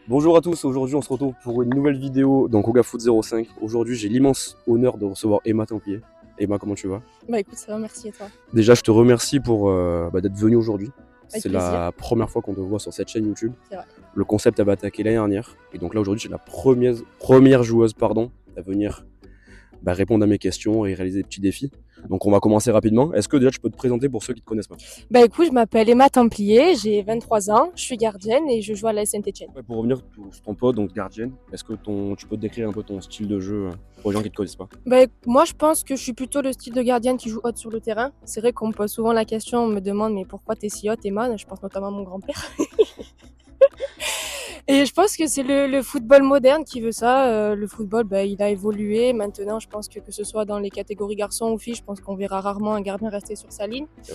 Bonjour à tous, aujourd'hui on se retrouve pour une nouvelle vidéo donc au GaFoot 05. Aujourd'hui j'ai l'immense honneur de recevoir Emma Templier. Emma, comment tu vas? Bah écoute, ça va, merci et toi? Déjà je te remercie pour d'être venue aujourd'hui. Avec C'est plaisir, la première fois qu'on te voit sur cette chaîne YouTube. c'est vrai. Le concept avait attaqué l'année dernière et donc là aujourd'hui j'ai la première joueuse à venir répondre à mes questions et réaliser des petits défis. Donc on va commencer rapidement. Est-ce que déjà tu peux te présenter pour ceux qui ne te connaissent pas? Bah écoute, je m'appelle Emma Templier, j'ai 23 ans, je suis gardienne et je joue à la Saint-Étienne. Ouais, pour revenir sur ton poste, donc gardienne, est-ce que tu peux te décrire un peu ton style de jeu pour les gens qui ne te connaissent pas? Bah moi je pense que je suis plutôt le style de gardienne qui joue haute sur le terrain. C'est vrai qu'on me pose souvent la question, on me demande mais pourquoi t'es si haute Emma? Je pense notamment à mon grand-père. Et je pense que c'est le football moderne qui veut ça. Le football, il a évolué. Maintenant, je pense que ce soit dans les catégories garçons ou filles, je pense qu'on verra rarement un gardien rester sur sa ligne. C'est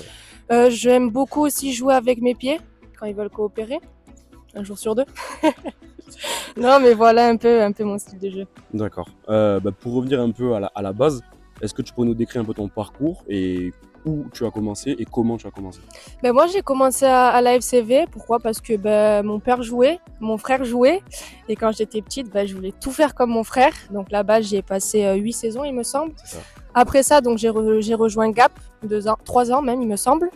vrai. J'aime beaucoup aussi jouer avec mes pieds quand ils veulent coopérer, un jour sur deux. Non, mais voilà un peu mon style de jeu. D'accord. Pour revenir un peu à la base, est-ce que tu peux nous décrire un peu ton parcours et où tu as commencé et comment tu as commencé? Moi, j'ai commencé à la FCV. Pourquoi? Parce que mon père jouait, mon frère jouait. Et quand j'étais petite, je voulais tout faire comme mon frère. Donc là-bas, j'ai passé 8 saisons, il me semble. C'est ça. Après ça, donc j'ai rejoint Gap, 2 ans, 3 ans même, il me semble.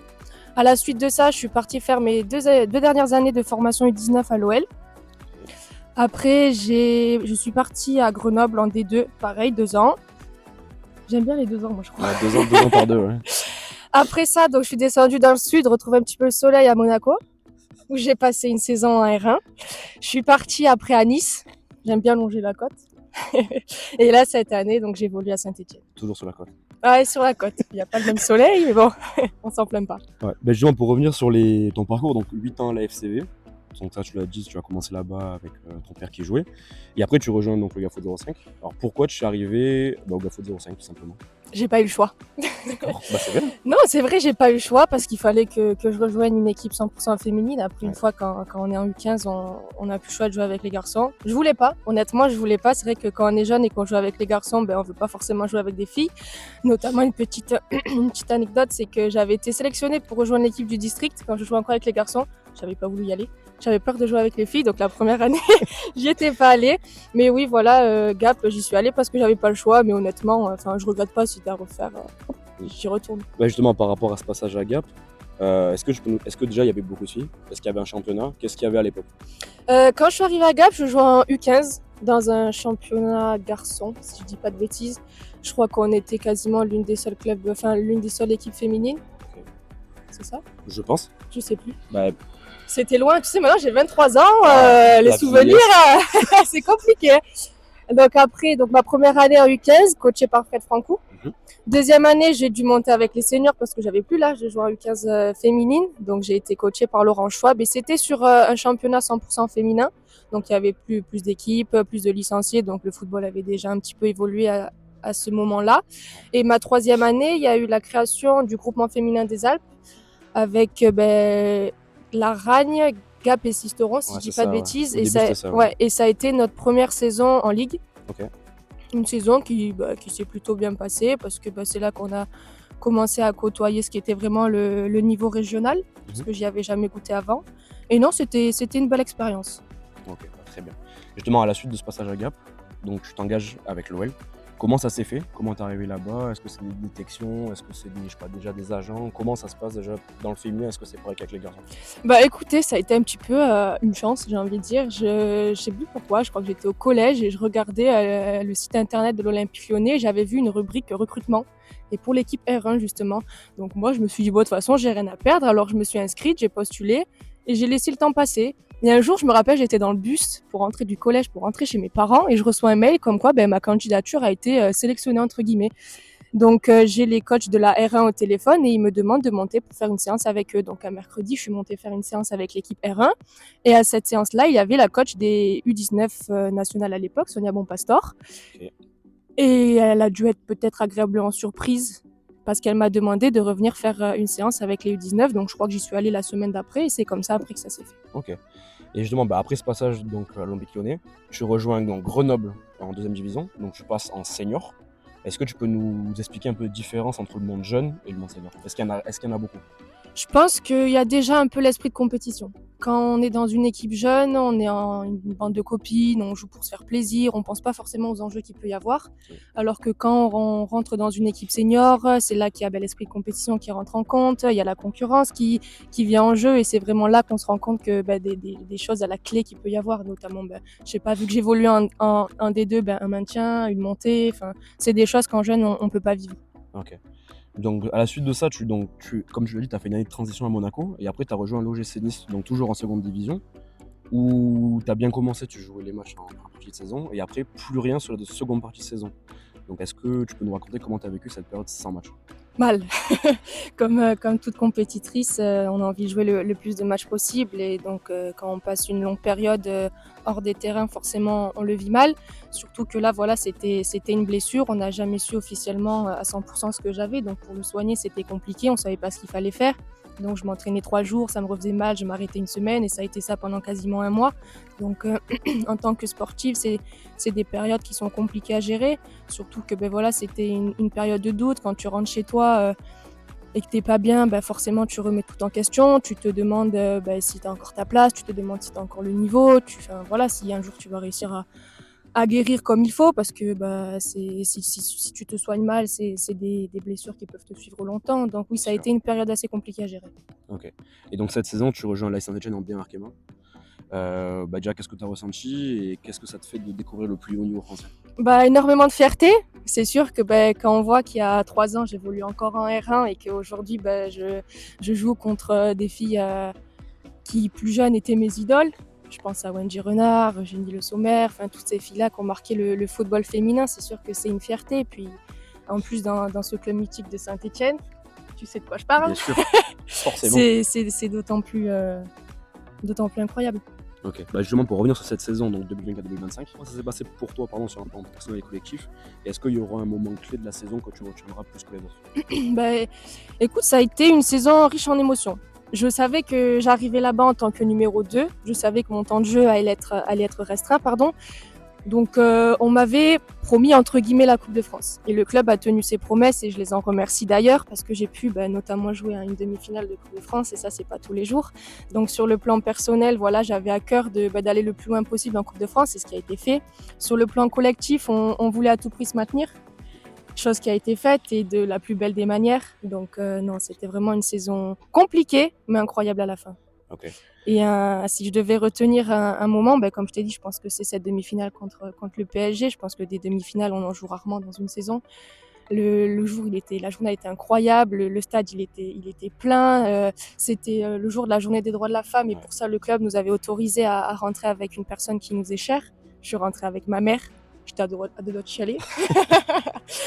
À la suite de ça, je suis partie faire mes deux dernières années de formation U19 à l'OL. Après, je suis partie à Grenoble en D2, pareil, 2 ans. J'aime bien les 2 ans, moi, je crois. Ouais, 2 ans par deux, ouais. Après ça, donc, je suis descendue dans le sud, retrouver un petit peu le soleil à Monaco, où j'ai passé une saison en R1. Je suis partie après à Nice. J'aime bien longer la côte. Et là, cette année, donc, j'évolue à Saint-Étienne. Toujours sur la côte. Ouais, sur la côte. Il n'y a pas le même soleil, mais bon, on s'en plaint pas. Ouais. Justement, pour revenir sur ton parcours, donc 8 ans à la FCV. Donc ça, tu l'as dit, tu as commencé là-bas avec ton père qui jouait. Et après, tu rejoins donc le GaFoot 05. Alors pourquoi tu es arrivé au GaFoot 05 tout simplement? J'ai pas eu le choix. D'accord. C'est bien. Non, c'est vrai, j'ai pas eu le choix parce qu'il fallait que je rejoigne une équipe 100% féminine. Après, une Ouais. fois, quand on est en U15, on a plus le choix de jouer avec les garçons. Je voulais pas, honnêtement, je voulais pas. C'est vrai que quand on est jeune et qu'on joue avec les garçons, on veut pas forcément jouer avec des filles. Notamment, une petite anecdote, c'est que j'avais été sélectionnée pour rejoindre l'équipe du district quand je jouais encore avec les garçons. J'avais pas voulu y aller. J'avais peur de jouer avec les filles, donc la première année, j'y étais pas allée. Mais oui, voilà, Gap, j'y suis allée parce que j'avais pas le choix. Mais honnêtement, je regrette pas si c'était à refaire. J'y retourne. Justement, par rapport à ce passage à Gap, est-ce que déjà il y avait beaucoup de filles? Est-ce qu'il y avait un championnat? Qu'est-ce qu'il y avait à l'époque? Quand je suis arrivée à Gap, je jouais en U15 dans un championnat garçon, si je dis pas de bêtises. Je crois qu'on était quasiment l'une des seules clubs, l'une des seules équipes féminines. Ok. C'est ça? Je pense. Je sais plus. Bah, C'était loin, tu sais, maintenant j'ai 23 ans, les la souvenirs, c'est compliqué. Donc après, ma première année en U15, coachée par Fred Francou. Mhm. Deuxième année, j'ai dû monter avec les seniors parce que j'avais plus l'âge de jouer en U15 féminine. Donc j'ai été coachée par Laurent Schwab et c'était sur un championnat 100% féminin. Donc il y avait plus d'équipes, plus de licenciés. Donc le football avait déjà un petit peu évolué à ce moment-là. Et ma troisième année, il y a eu la création du groupement féminin des Alpes avec la Ragne, Gap et Sisteron, si Ouais, je dis c'est pas de ça, ouais. bêtises. Au Et début, ça, c'était ça, ouais. et ça a été notre première saison en Ligue. Ok. Une saison qui s'est plutôt bien passée parce que c'est là qu'on a commencé à côtoyer ce qui était vraiment le niveau régional, parce que j'y avais jamais goûté avant. Et non, c'était une belle expérience. Ok, très bien. Justement, à la suite de ce passage à Gap, donc tu t'engages avec l'OL. Comment ça s'est fait? Comment t'es arrivé là-bas? Est-ce que c'est des détections? Est-ce que c'est déjà des agents? Comment ça se passe déjà dans le féminin? Est-ce que c'est pareil qu'avec les garçons? Écoutez, ça a été un petit peu une chance, j'ai envie de dire. Je sais plus pourquoi, je crois que j'étais au collège et je regardais le site internet de l'Olympique Lyonnais. J'avais vu une rubrique recrutement et pour l'équipe R1 justement. Donc moi, je me suis dit, bon, de toute façon, j'ai rien à perdre. Alors je me suis inscrite, j'ai postulé et j'ai laissé le temps passer. Et un jour, je me rappelle, j'étais dans le bus pour rentrer du collège, pour rentrer chez mes parents et je reçois un mail comme quoi ma candidature a été sélectionnée entre guillemets. Donc j'ai les coachs de la R1 au téléphone et ils me demandent de monter pour faire une séance avec eux. Donc un mercredi, je suis montée faire une séance avec l'équipe R1 et à cette séance-là, il y avait la coach des U19 nationales à l'époque, Sonia Bonpastor. Ok. Et elle a dû être peut-être agréablement surprise parce qu'elle m'a demandé de revenir faire une séance avec les U19. Donc je crois que j'y suis allée la semaine d'après et c'est comme ça après que ça s'est fait. Ok. Et justement, après ce passage donc, à l'Olympique Lyonnais, tu rejoins donc Grenoble en deuxième division, donc tu passes en senior. Est-ce que tu peux nous expliquer un peu la différence entre le monde jeune et le monde senior? Est-ce qu'il y en a beaucoup? Je pense qu'il y a déjà un peu l'esprit de compétition. Quand on est dans une équipe jeune, on est en une bande de copines, on joue pour se faire plaisir, on pense pas forcément aux enjeux qu'il peut y avoir. Oui, Alors que quand on rentre dans une équipe senior, c'est là qu'il y a l'esprit de compétition qui rentre en compte, il y a la concurrence qui vient en jeu et c'est vraiment là qu'on se rend compte que des choses à la clé qu'il peut y avoir, notamment, je sais pas, vu que j'évolue en D2, un maintien, une montée, enfin, c'est des choses qu'en jeune on peut pas vivre. ok. Donc, à la suite de ça, comme je l'ai dit, tu as fait une année de transition à Monaco et après, tu as rejoint l'OGC Nice, donc toujours en seconde division, où tu as bien commencé, tu jouais les matchs en première partie de saison et après, plus rien sur la seconde partie de saison. Donc, est-ce que tu peux nous raconter comment tu as vécu cette période sans match? Mal. Comme toute compétitrice, on a envie de jouer le plus de matchs possible et donc quand on passe une longue période hors des terrains, forcément on le vit mal. Surtout que là, voilà, c'était une blessure. On n'a jamais su officiellement à 100% ce que j'avais. Donc pour le soigner, c'était compliqué. On savait pas ce qu'il fallait faire. Donc je m'entraînais 3 jours, ça me refaisait mal, je m'arrêtais une semaine et ça a été ça pendant quasiment un mois. Donc en tant que sportive, c'est des périodes qui sont compliquées à gérer. Surtout que voilà, c'était une période de doute. Quand tu rentres chez toi et que t'es pas bien, forcément tu remets tout en question. Tu te demandes si tu as encore ta place, tu te demandes si tu as encore le niveau. Voilà, si un jour tu vas réussir à guérir comme il faut, parce que si tu te soignes mal, c'est des blessures qui peuvent te suivre longtemps. Donc oui, Bien ça a sûr. été une période assez compliquée à gérer. Ok. Et donc, cette saison, tu rejoins l'AS Saint-Etienne en bien marqué main. Déjà, qu'est-ce que tu as ressenti et qu'est-ce que ça te fait de découvrir le plus haut niveau français? Énormément de fierté. C'est sûr que quand on voit qu'il y a 3 ans, j'évolue encore en R1 et qu'aujourd'hui, je joue contre des filles qui, plus jeunes, étaient mes idoles. Je pense à Wendy Renard, Eugénie Le Sommer, enfin toutes ces filles-là qui ont marqué le football féminin. C'est sûr que c'est une fierté. Et puis, en plus, dans ce club mythique de Saint-Etienne, tu sais de quoi je parle, Bien sûr, forcément. c'est d'autant plus incroyable. Ok. Justement, pour revenir sur cette saison, donc 2024-2025, comment ça s'est passé pour toi, sur un plan personnel et collectif? Et est-ce qu'il y aura un moment clé de la saison que tu retiendras plus que les autres? Écoute, ça a été une saison riche en émotions. Je savais que j'arrivais là-bas en tant que numéro 2. Je savais que mon temps de jeu allait être restreint, pardon. Donc, on m'avait promis, entre guillemets, la Coupe de France. Et le club a tenu ses promesses et je les en remercie d'ailleurs parce que j'ai pu notamment jouer à une demi-finale de Coupe de France et ça, c'est pas tous les jours. Donc, sur le plan personnel, voilà, j'avais à cœur d'aller le plus loin possible en Coupe de France, c'est ce qui a été fait. Sur le plan collectif, on voulait à tout prix se maintenir, chose qui a été faite et de la plus belle des manières. Donc non, c'était vraiment une saison compliquée, mais incroyable à la fin. Ok. Et si je devais retenir un moment, comme je t'ai dit, je pense que c'est cette demi-finale contre le PSG. Je pense que des demi-finales, on en joue rarement dans une saison. La journée a été incroyable. Le stade, il était plein. C'était le jour de la journée des droits de la femme. Et Ouais. pour ça, le club nous avait autorisé à rentrer avec une personne qui nous est chère. Je suis rentrée avec ma mère. J'étais à deux doigts de chialer.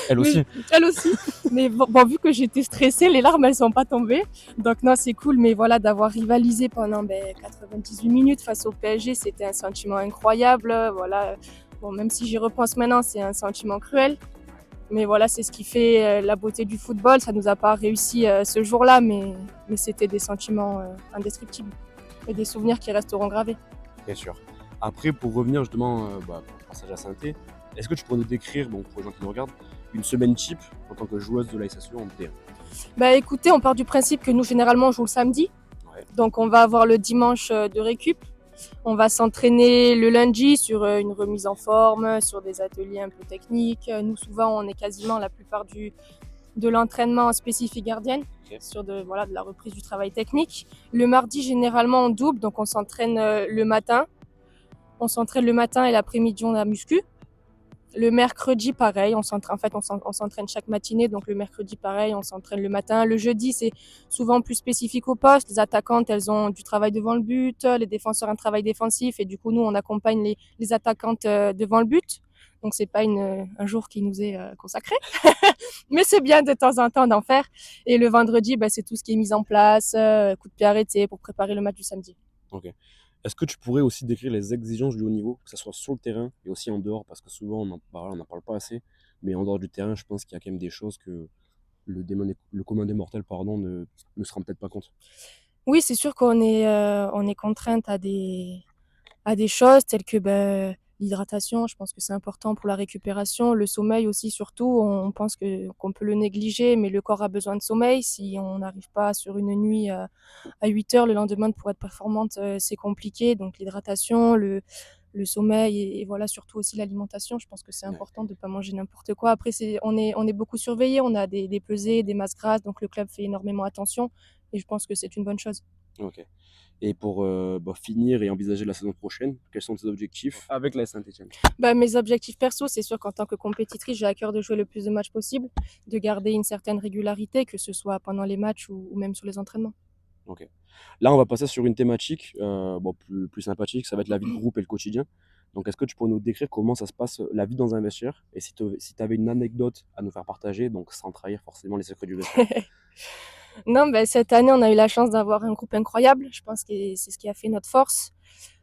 Elle Mais aussi. elle aussi. Mais vu que j'étais stressée, les larmes, elles sont pas tombées. Donc non, c'est cool. Mais voilà, d'avoir rivalisé pendant 98 minutes face au PSG, c'était un sentiment incroyable. Voilà. Bon, même si j'y repense maintenant, c'est un sentiment cruel. Mais voilà, c'est ce qui fait la beauté du football. Ça nous a pas réussi ce jour-là, mais c'était des sentiments indescriptibles et des souvenirs qui resteront gravés. Bien sûr. Après, pour revenir justement pour le passage à Saint-Étienne, est-ce que tu pourrais nous décrire, pour les gens qui nous regardent, une semaine type en tant que joueuse de la SSE en D1? Écoutez, on part du principe que nous, généralement, on joue le samedi. Ouais. Donc, on va avoir le dimanche de récup. On va s'entraîner le lundi sur une remise en forme, sur des ateliers un peu techniques. Nous, souvent, on est quasiment la plupart de l'entraînement spécifique gardienne, Ok. sur de la reprise du travail technique. Le mardi, généralement, on double, donc on s'entraîne le matin. On s'entraîne le matin et l'après-midi, on a muscu. Le mercredi, pareil, on s'entraîne chaque matinée, donc le mercredi, pareil, on s'entraîne le matin. Le jeudi, c'est souvent plus spécifique au poste. Les attaquantes, elles ont du travail devant le but, les défenseurs un travail défensif, et du coup, nous, on accompagne les attaquantes devant le but. Donc, c'est pas un jour qui nous est consacré, mais c'est bien de temps en temps d'en faire. Et le vendredi, c'est tout ce qui est mis en place, coup de pied arrêté pour préparer le match du samedi. Ok. Est-ce que tu pourrais aussi décrire les exigences du haut niveau, que ce soit sur le terrain et aussi en dehors, parce que souvent on n'en parle pas assez, mais en dehors du terrain, je pense qu'il y a quand même des choses que le commun des mortels ne se rend peut-être pas compte. Oui, c'est sûr on est contrainte à des choses telles que L'hydratation, je pense que c'est important pour la récupération. Le sommeil aussi, surtout, on pense qu'on peut le négliger, mais le corps a besoin de sommeil. Si on n'arrive pas sur une nuit à 8 heures le lendemain pour être performante, c'est compliqué. Donc l'hydratation, le sommeil et voilà, surtout aussi l'alimentation. Je pense que c'est Ouais. important de ne pas manger n'importe quoi. Après, on est beaucoup surveillé, on a des pesées, des masses grasses, donc le club fait énormément attention et je pense que c'est une bonne chose. Ok. Et pour finir et envisager la saison prochaine, quels sont tes objectifs avec la Saint-Etienne? Bah, mes objectifs perso, c'est sûr qu'en tant que compétitrice, j'ai à cœur de jouer le plus de matchs possible, de garder une certaine régularité, que ce soit pendant les matchs ou même sur les entraînements. Ok. Là, on va passer sur une thématique plus sympathique, ça va être la vie de groupe et le quotidien. Donc, est-ce que tu pourrais nous décrire comment ça se passe, la vie dans un vestiaire? Et si tu avais une anecdote à nous faire partager, donc sans trahir forcément les secrets du vestiaire. Non, bah, cette année, on a eu la chance d'avoir un groupe incroyable. Je pense que c'est ce qui a fait notre force.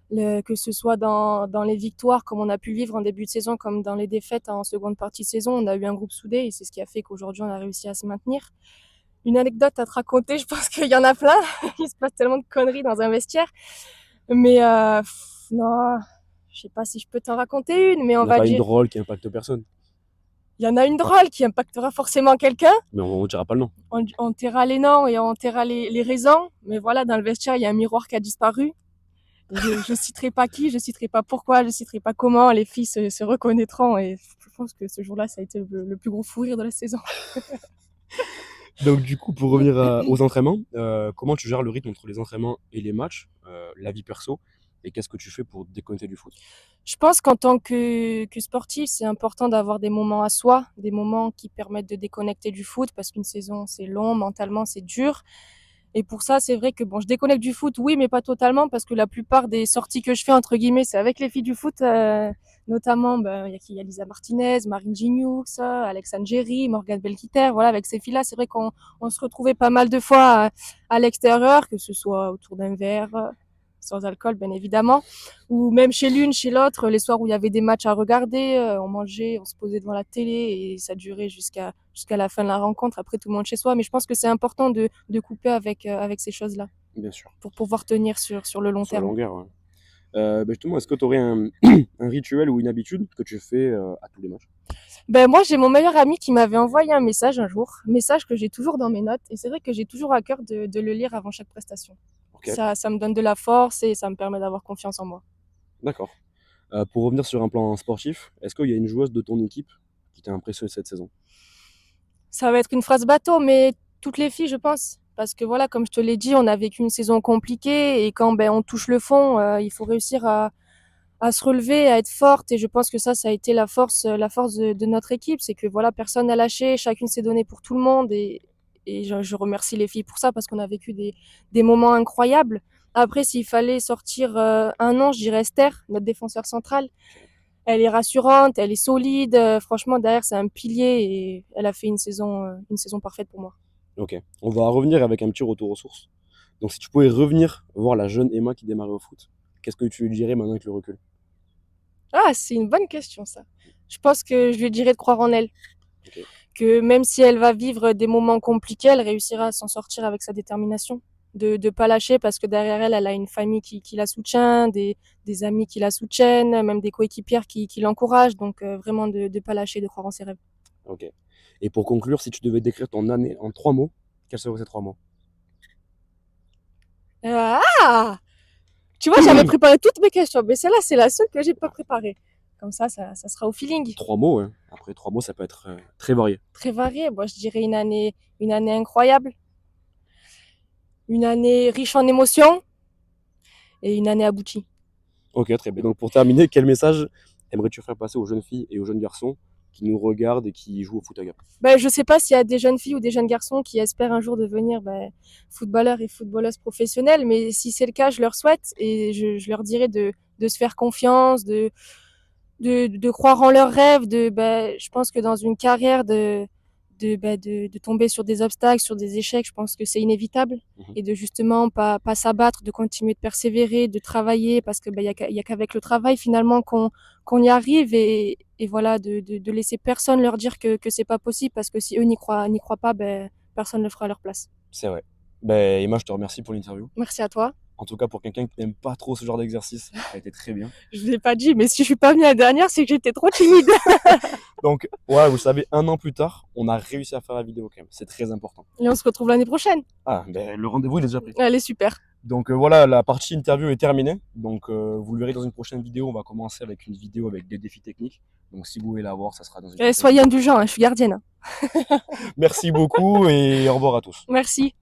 Que ce soit dans les victoires, comme on a pu vivre en début de saison, comme dans les défaites en seconde partie de saison, on a eu un groupe soudé et c'est ce qui a fait qu'aujourd'hui, on a réussi à se maintenir. Une anecdote à te raconter, je pense qu'il y en a plein. Il se passe tellement de conneries dans un vestiaire. Mais non, je sais pas si je peux t'en raconter une, mais Il on n'y en a va pas une dire, drôle qui impacte personne, il y en a une drôle qui impactera forcément quelqu'un. mais on ne dira pas le nom. On taira les noms et on taira les raisons. Mais voilà, dans le vestiaire, il y a un miroir qui a disparu. Je citerai pas qui, je citerai pas pourquoi, je citerai pas comment. Les filles se reconnaîtront et je pense que ce jour-là, ça a été le plus gros fou rire de la saison. Donc, du coup, pour revenir aux entraînements, comment tu gères le rythme entre les entraînements et les matchs, la vie perso, et qu'est-ce que tu fais pour déconnecter du foot? Je pense qu'en tant que sportif, c'est important d'avoir des moments à soi, des moments qui permettent de déconnecter du foot parce qu'une saison, c'est long, mentalement, c'est dur. Et pour ça, c'est vrai que bon, je déconnecte du foot, oui, mais pas totalement, parce que la plupart des sorties que je fais, entre guillemets, c'est avec les filles du foot, notamment, ben, il y a Lisa Martinez, Marine Gignoux, Alexandre Géry, Morgane Belkiter, voilà, avec ces filles-là, c'est vrai qu'on se retrouvait pas mal de fois à l'extérieur, que ce soit autour d'un verre, sans alcool, bien évidemment, ou même chez l'une, chez l'autre, les soirs où il y avait des matchs à regarder, on mangeait, on se posait devant la télé et ça durait jusqu'à la fin de la rencontre. Après, tout le monde chez soi. Mais je pense que c'est important de couper avec ces choses-là Bien sûr, pour pouvoir tenir sur le long sur la terme. longueur. Ouais. Justement, est-ce que tu aurais un rituel ou une habitude que tu fais à tous les matchs? Ben moi, j'ai mon meilleur ami qui m'avait envoyé un message un jour, message que j'ai toujours dans mes notes. Et c'est vrai que j'ai toujours à cœur de le lire avant chaque prestation. Ok, Ça me donne de la force et ça me permet d'avoir confiance en moi. d'accord. Pour revenir sur un plan sportif, est-ce qu'il y a une joueuse de ton équipe qui t'a impressionné cette saison? Ça va être une phrase bateau, mais toutes les filles, je pense. Parce que voilà, comme je te l'ai dit, on a vécu une saison compliquée et quand ben, on touche le fond, il faut réussir à se relever, à être forte. Et je pense que ça a été la force de notre équipe. C'est que voilà, personne n'a lâché, chacune s'est donnée pour tout le monde. Et je remercie les filles pour ça parce qu'on a vécu des moments incroyables. Après, s'il fallait sortir un nom, je dirais Esther, notre défenseur central. Elle est rassurante, elle est solide. Franchement, derrière, c'est un pilier et elle a fait une saison parfaite pour moi. Ok, on va revenir avec un petit retour aux sources. Donc, si tu pouvais revenir voir la jeune Emma qui démarrait au foot, qu'est-ce que tu lui dirais maintenant avec le recul? Ah, c'est une bonne question, ça. Je pense que je lui dirais de croire en elle. Ok, Que même si elle va vivre des moments compliqués, elle réussira à s'en sortir avec sa détermination. De pas lâcher parce que derrière elle, elle a une famille qui la soutient, des amis qui la soutiennent, même des coéquipières qui l'encouragent. Donc vraiment de pas lâcher, de croire en ses rêves. ok. Et pour conclure, si tu devais décrire ton année en 3 mots, quels seraient ces 3 mots? Ah! Tu vois, j'avais préparé toutes mes questions, mais celle-là, c'est la seule que j'ai pas préparée. Comme ça sera au feeling. 3 mots, hein. Après, 3 mots, ça peut être très varié. Très variée. Moi, je dirais une année incroyable, une année riche en émotions et une année aboutie. Ok, très bien. Donc, pour terminer, quel message aimerais-tu faire passer aux jeunes filles et aux jeunes garçons qui nous regardent et qui jouent au foot à Gap? Ben, je sais pas s'il y a des jeunes filles ou des jeunes garçons qui espèrent un jour devenir footballeurs et footballeuses professionnelles, mais si c'est le cas, je leur souhaite et je leur dirais de se faire confiance, de croire en leurs rêves, je pense que dans une carrière de tomber sur des obstacles, sur des échecs, je pense que c'est inévitable Mhm. et de justement pas s'abattre, de continuer de persévérer, de travailler parce que il y a qu'avec le travail finalement qu'on y arrive et voilà de laisser personne leur dire que c'est pas possible parce que si eux n'y croient pas, ben personne ne le fera à leur place. C'est vrai. Ben, Emma, je te remercie pour l'interview. Merci à toi. En tout cas, pour quelqu'un qui n'aime pas trop ce genre d'exercice, ça a été très bien. Je ne l'ai pas dit, mais si je suis pas venue la dernière, c'est que j'étais trop timide. Donc, ouais, vous savez, 1 an plus tard, on a réussi à faire la vidéo quand même. C'est très important. Et on se retrouve l'année prochaine. Ah, ben le rendez-vous, il est déjà pris. Allez, super. Donc voilà, la partie interview est terminée. Donc vous le verrez dans une prochaine vidéo. On va commencer avec une vidéo avec des défis techniques. Donc si vous voulez la voir, ça sera dans une prochaine Soyez indulgents, hein, je suis gardienne. Merci beaucoup et au revoir à tous. Merci.